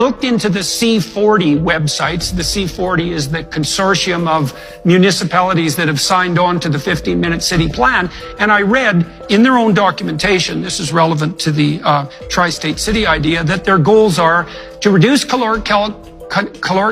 Looked into the C40 websites. The C40 is the consortium of municipalities that have signed on to the 15-minute city plan. And I read in their own documentation, this is relevant to the tri-state city idea, that their goals are to reduce caloric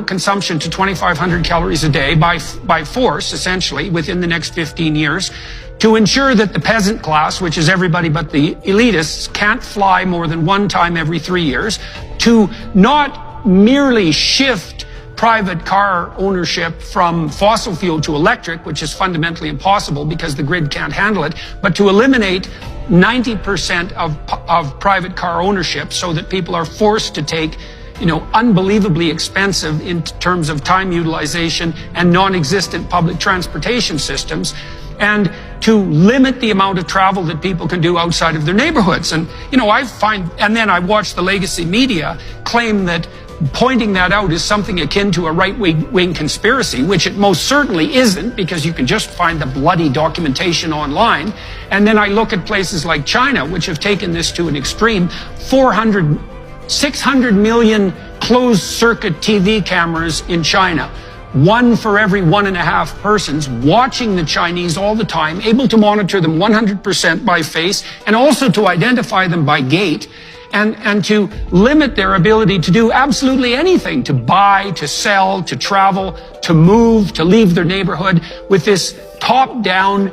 consumption to 2,500 calories a day by force, essentially, within the next 15 years, to ensure that the peasant class, which is everybody but the elitists, can't fly more than one time every 3 years, to not merely shift private car ownership from fossil fuel to electric, which is fundamentally impossible because the grid can't handle it, but to eliminate 90% of private car ownership so that people are forced to take unbelievably expensive in terms of time utilization and non-existent public transportation systems, and to limit the amount of travel that people can do outside of their neighborhoods. And, and then I watch the legacy media claim that pointing that out is something akin to a right-wing conspiracy, which it most certainly isn't, because you can just find the bloody documentation online. And then I look at places like China, which have taken this to an extreme. 600 million closed-circuit TV cameras in China. One for every 1.5 persons watching the Chinese all the time, able to monitor them 100% by face, and also to identify them by gait, and to limit their ability to do absolutely anything, to buy, to sell, to travel, to move, to leave their neighborhood, with this top-down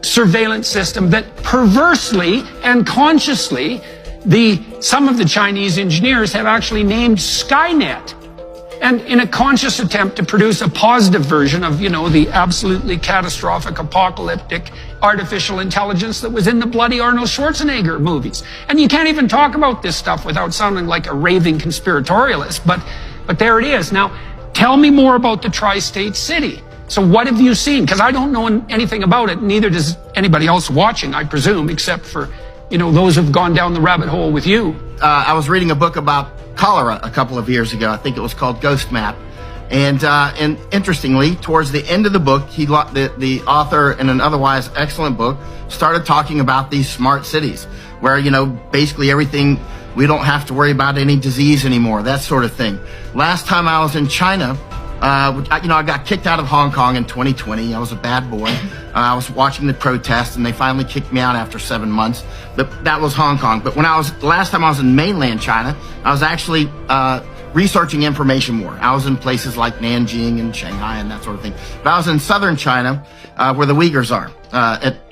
surveillance system that perversely and consciously some of the Chinese engineers have actually named Skynet. And in a conscious attempt to produce a positive version of, the absolutely catastrophic, apocalyptic artificial intelligence that was in the bloody Arnold Schwarzenegger movies. And you can't even talk about this stuff without sounding like a raving conspiratorialist, but there it is. Now, tell me more about the tri-state city. So what have you seen? Because I don't know anything about it, neither does anybody else watching, I presume, except for, those who've gone down the rabbit hole with you. I was reading a book about cholera a couple of years ago. I think it was called Ghost Map. And interestingly, towards the end of the book, the author, in an otherwise excellent book, started talking about these smart cities where, basically everything, we don't have to worry about any disease anymore, that sort of thing. Last time I was in China, I got kicked out of Hong Kong in 2020. I was a bad boy. I was watching the protests, and they finally kicked me out after 7 months. But that was Hong Kong. But last time I was in mainland China, I was actually researching information war. I was in places like Nanjing and Shanghai and that sort of thing. But I was in southern China, where the Uyghurs are,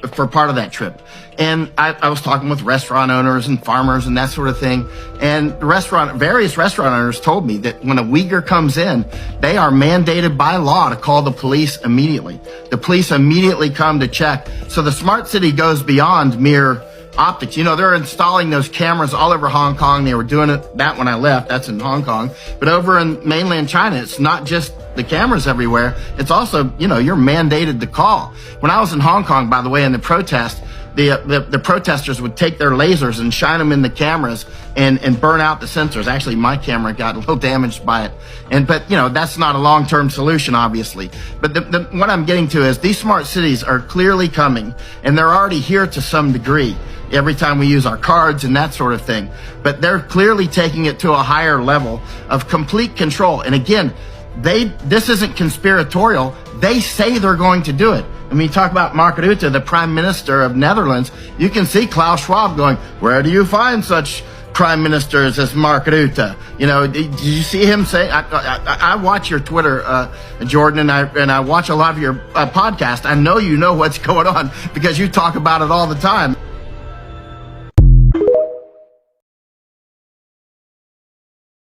for part of that trip. And I was talking with restaurant owners and farmers and that sort of thing. And various restaurant owners told me that when a Uyghur comes in, they are mandated by law to call the police immediately. The police immediately come to check. So the smart city goes beyond mere optics. They're installing those cameras all over Hong Kong. They were doing that when I left. That's in Hong Kong. But over in mainland China, it's not just the cameras everywhere. It's also, you're mandated to call. When I was in Hong Kong, by the way, in the protest, the protesters would take their lasers and shine them in the cameras and burn out the sensors. Actually, my camera got a little damaged by it. But that's not a long-term solution, obviously. But what I'm getting to is these smart cities are clearly coming, and they're already here to some degree every time we use our cards and that sort of thing. But they're clearly taking it to a higher level of complete control. And again, this isn't conspiratorial. They say they're going to do it. I mean, you talk about Mark Rutte, the Prime Minister of Netherlands. You can see Klaus Schwab going, where do you find such prime ministers as Mark Rutte? Did you see him say? I watch your Twitter, Jordan, and I watch a lot of your podcast. I know you know what's going on because you talk about it all the time.